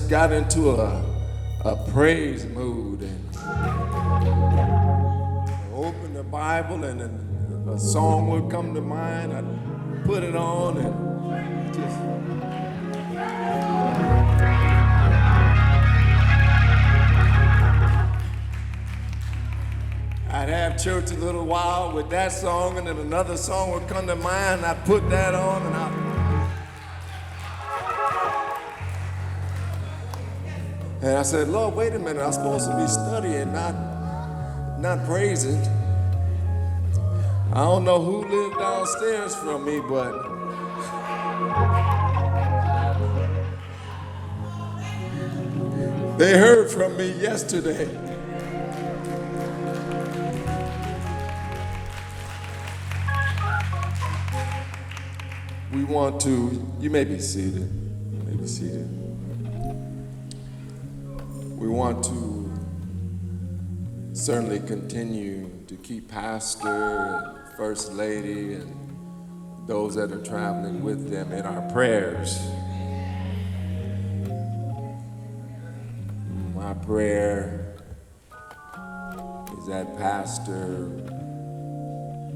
just got into a praise mood and opened the Bible and a song would come to mind. I'd put it on and just... I'd have church a little while with that song, and then another song would come to mind, and I'd put that on, and I said, Lord, wait a minute, I'm supposed to be studying, not praising. I don't know who lived downstairs from me, but they heard from me yesterday. We want to, you may be seated, We want to certainly continue to keep Pastor and First Lady and those that are traveling with them in our prayers. My prayer is that Pastor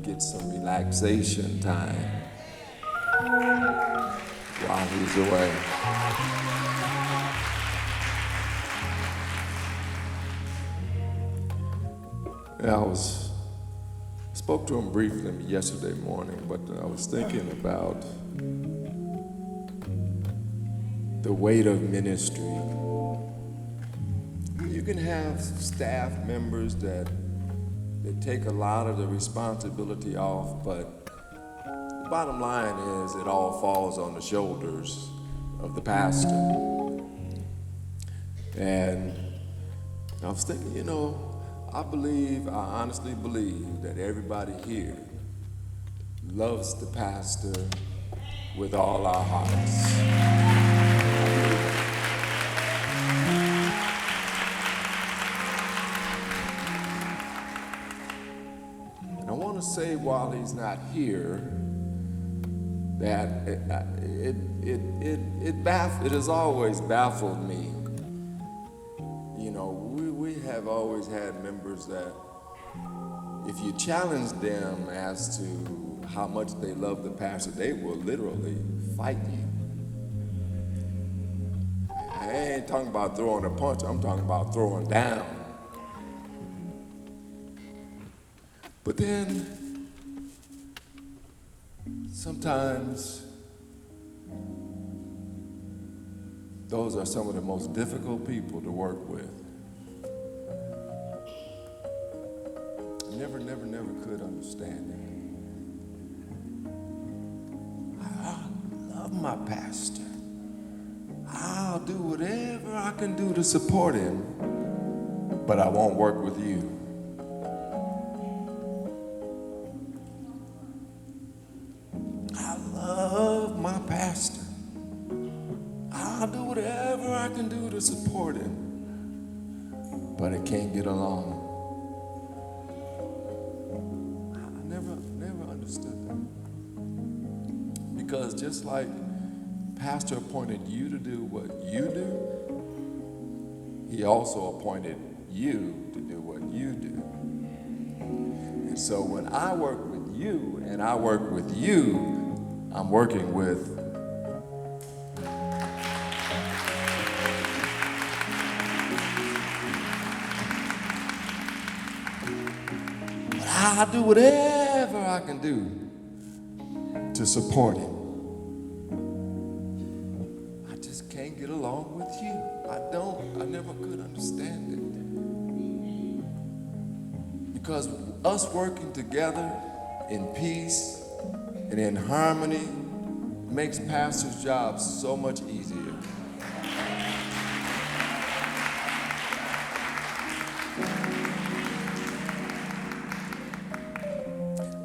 gets some relaxation time while he's away. Yeah, I spoke to him briefly yesterday morning, but I was thinking about the weight of ministry. You can have staff members that take a lot of the responsibility off, but the bottom line is it all falls on the shoulders of the pastor. And I was thinking, I honestly believe that everybody here loves the pastor with all our hearts. And I want to say while he's not here, that it has always baffled me. We have always had members that if you challenge them as to how much they love the pastor, they will literally fight you. I ain't talking about throwing a punch, I'm talking about throwing down. But then, sometimes, those are some of the most difficult people to work with. Never could understand it. I love my pastor. I'll do whatever I can do to support him, but I won't work with you. I love my pastor. I'll do whatever I can do to support him, but I can't get along. Because just like Pastor appointed you to do what you do, he also appointed you to do what you do. And so when I work with you and I work with you, I'm working with I'll do whatever I can do to support him. I just can't get along with you. I never could understand it. Because us working together in peace and in harmony makes pastors' jobs so much easier.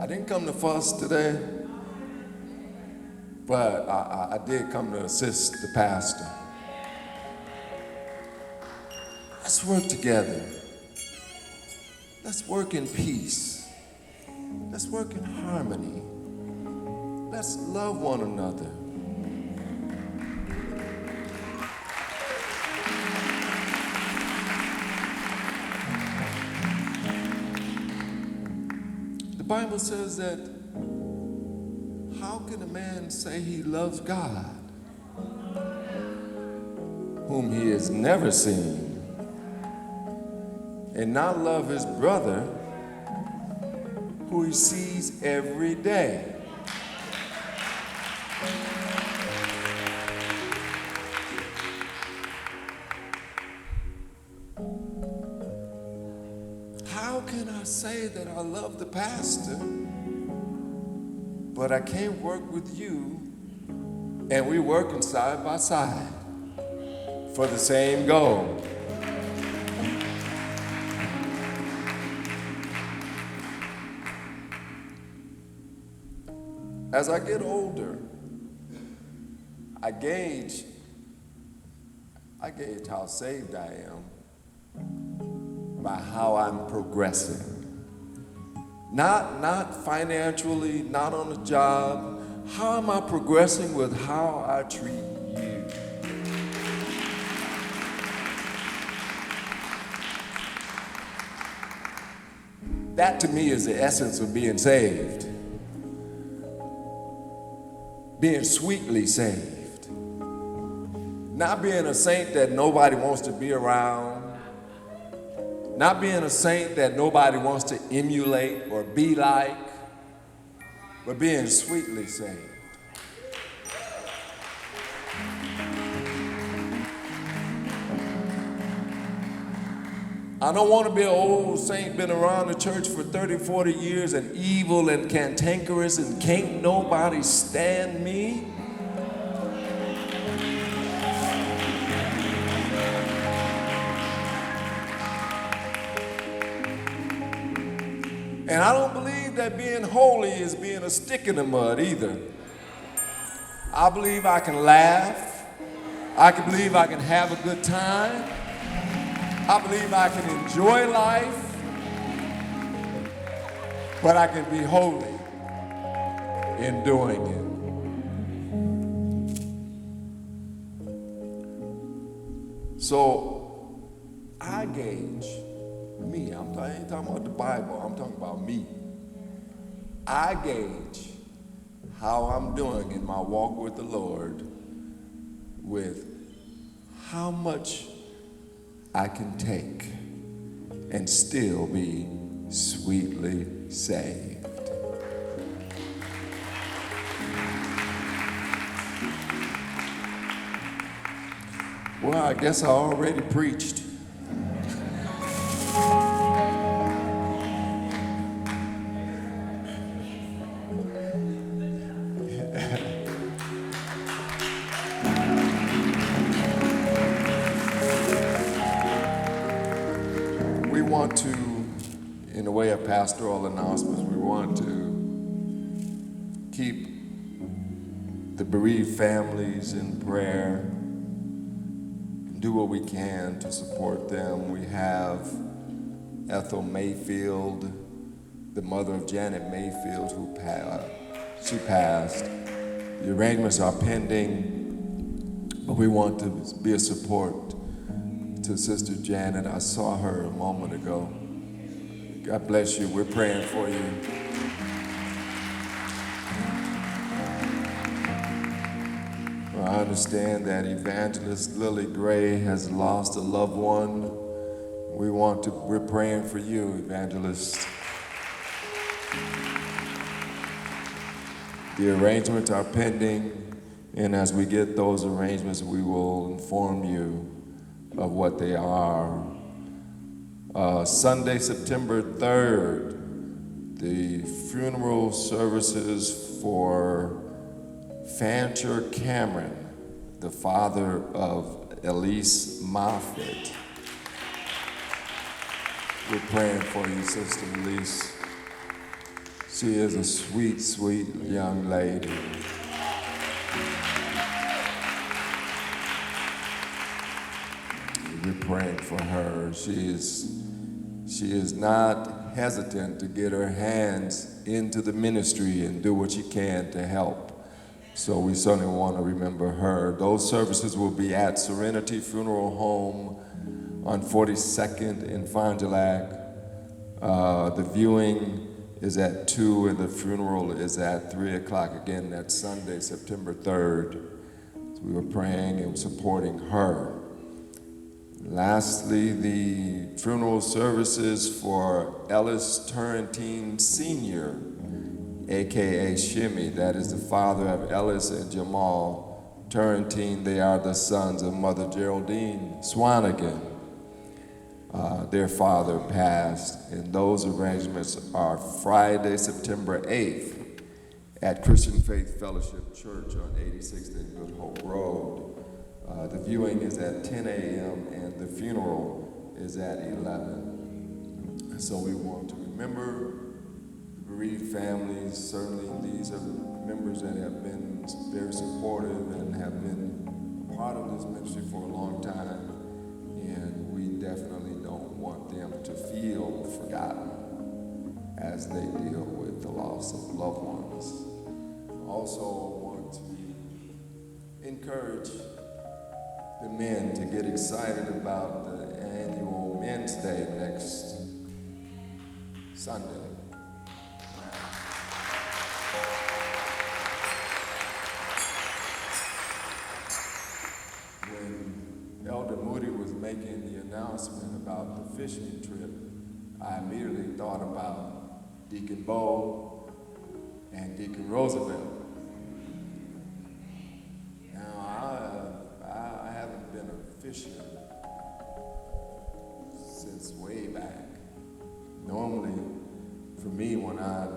I didn't come to fuss today, but I did come to assist the pastor. Let's work together. Let's work in peace. Let's work in harmony. Let's love one another. Bible says that how can a man say he loves God whom he has never seen and not love his brother who he sees every day? How can I say that I love the pastor, but I can't work with you, and we're working side by side for the same goal? As I get older, I gauge how saved I am by how I'm progressing. Not financially, not on the job. How am I progressing with how I treat you? That to me is the essence of being saved. Being sweetly saved. Not being a saint that nobody wants to be around. Not being a saint that nobody wants to emulate or be like, but being sweetly saved. I don't want to be an old saint, been around the church for 30, 40 years and evil and cantankerous and can't nobody stand me. And I don't believe that being holy is being a stick in the mud either. I believe I can laugh. I can believe I can have a good time. I believe I can enjoy life. But I can be holy in doing it. So I gauge me. I ain't talking about the Bible. I'm talking about me. I gauge how I'm doing in my walk with the Lord with how much I can take and still be sweetly saved. Well, I guess I already preached. We want to, in the way of pastoral announcements, we want to keep the bereaved families in prayer, do what we can to support them. We have Ethel Mayfield, the mother of Janet Mayfield, who passed. The arrangements are pending, but we want to be a support to Sister Janet. I saw her a moment ago. God bless you. We're praying for you. Well, I understand that Evangelist Lily Gray has lost a loved one. We're praying for you, Evangelist. The arrangements are pending, and as we get those arrangements, we will inform you of what they are. Sunday, September 3rd, the funeral services for Fancher Cameron, the father of Elise Moffett. We're praying for you, Sister Elise. She is a sweet, sweet young lady. We're praying for her. She is not hesitant to get her hands into the ministry and do what she can to help. So we certainly want to remember her. Those services will be at Serenity Funeral Home on 42nd in Fond du Lac. The viewing is at 2 and the funeral is at 3 o'clock. Again, that's Sunday, September 3rd. So we were praying and supporting her. Lastly, the funeral services for Ellis Turrentine Sr., a.k.a. Shimmy. That is the father of Ellis and Jamal Turrentine. They are the sons of Mother Geraldine Swanigan. Their father passed, and those arrangements are Friday, September 8th at Christian Faith Fellowship Church on 86th and Good Hope Road. The viewing is at 10 a.m. and the funeral is at 11. So we want to remember the bereaved families. Certainly these are members that have been very supportive and have been a part of this ministry for a long time. And we definitely don't want them to feel forgotten as they deal with the loss of loved ones. Also want to encourage the men to get excited about the annual Men's Day next Sunday. When Elder Moody was making the announcement about the fishing trip, I immediately thought about Deacon Bo and Deacon Roosevelt. I haven't been a fisher since way back. Normally, for me, when I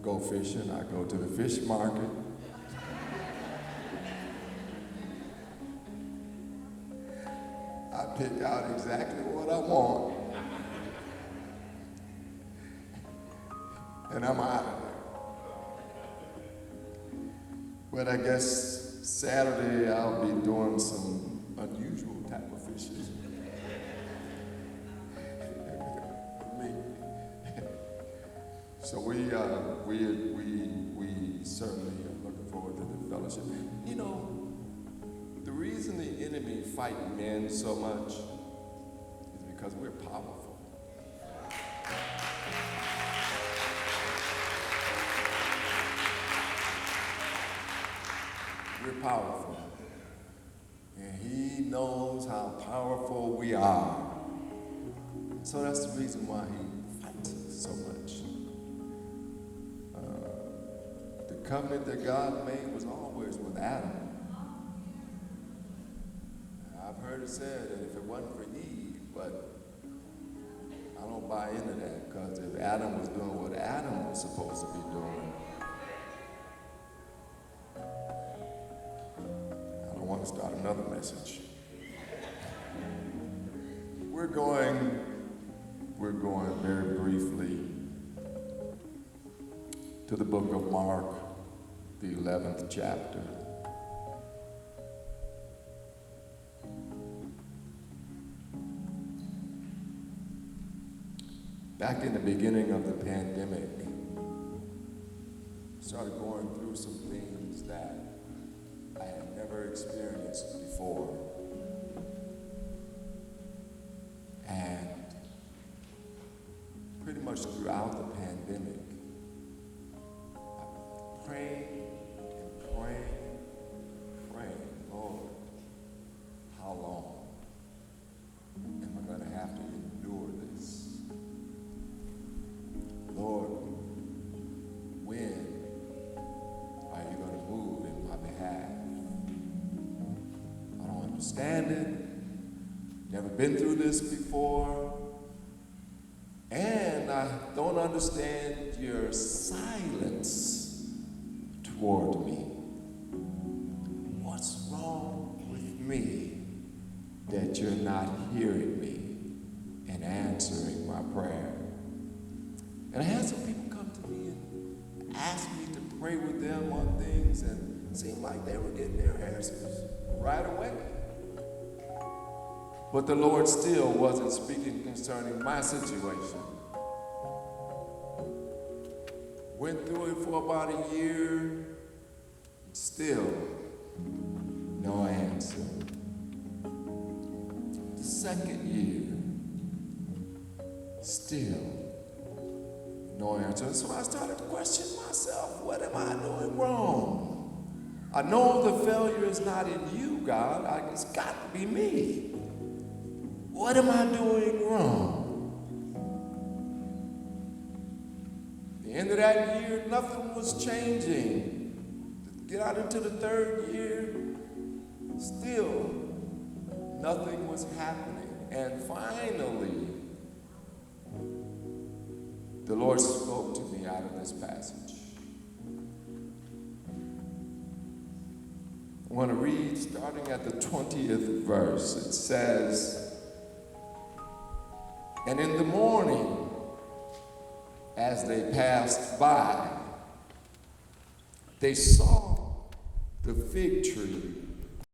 go fishing, I go to the fish market. I pick out exactly what I want, and I'm out of there. But I guess Saturday I'll be doing some unusual type of fishing. Me. So we certainly are looking forward to the fellowship. You know, the reason the enemy fight men so much is because we're powerful. We're powerful. And he knows how powerful we are. So that's the reason why he fights us so much. The covenant that God made was always with Adam. I've heard it said that if it wasn't for Eve, but I don't buy into that, because if Adam was doing what Adam was supposed to be doing, I don't want to start another message. We're going very briefly to the book of Mark, the 11th chapter. Back in the beginning of the pandemic, I started going through some things that I had never experienced before. And pretty much throughout the pandemic, I prayed and prayed, Lord, how long am I going to have to endure this? Lord, when are you going to move in my behalf? I don't understand it. Never been through this before. And I don't understand your silence toward me. What's wrong with me that you're not hearing me and answering my prayer? And I had some people come to me and ask me to pray with them on things, and it seemed like they were getting their answers right away. But the Lord still wasn't speaking concerning my situation. Went through it for about a year, still no answer. The second year, still No answer. So I started to question myself. What am I doing wrong? I know the failure is not in you, God. It's got to be me. What am I doing wrong? At the end of that year, nothing was changing. Get out into the third year, still nothing was happening. And finally, the Lord spoke to me out of this passage. I want to read starting at the 20th verse. It says, "And in the morning, as they passed by, they saw the fig tree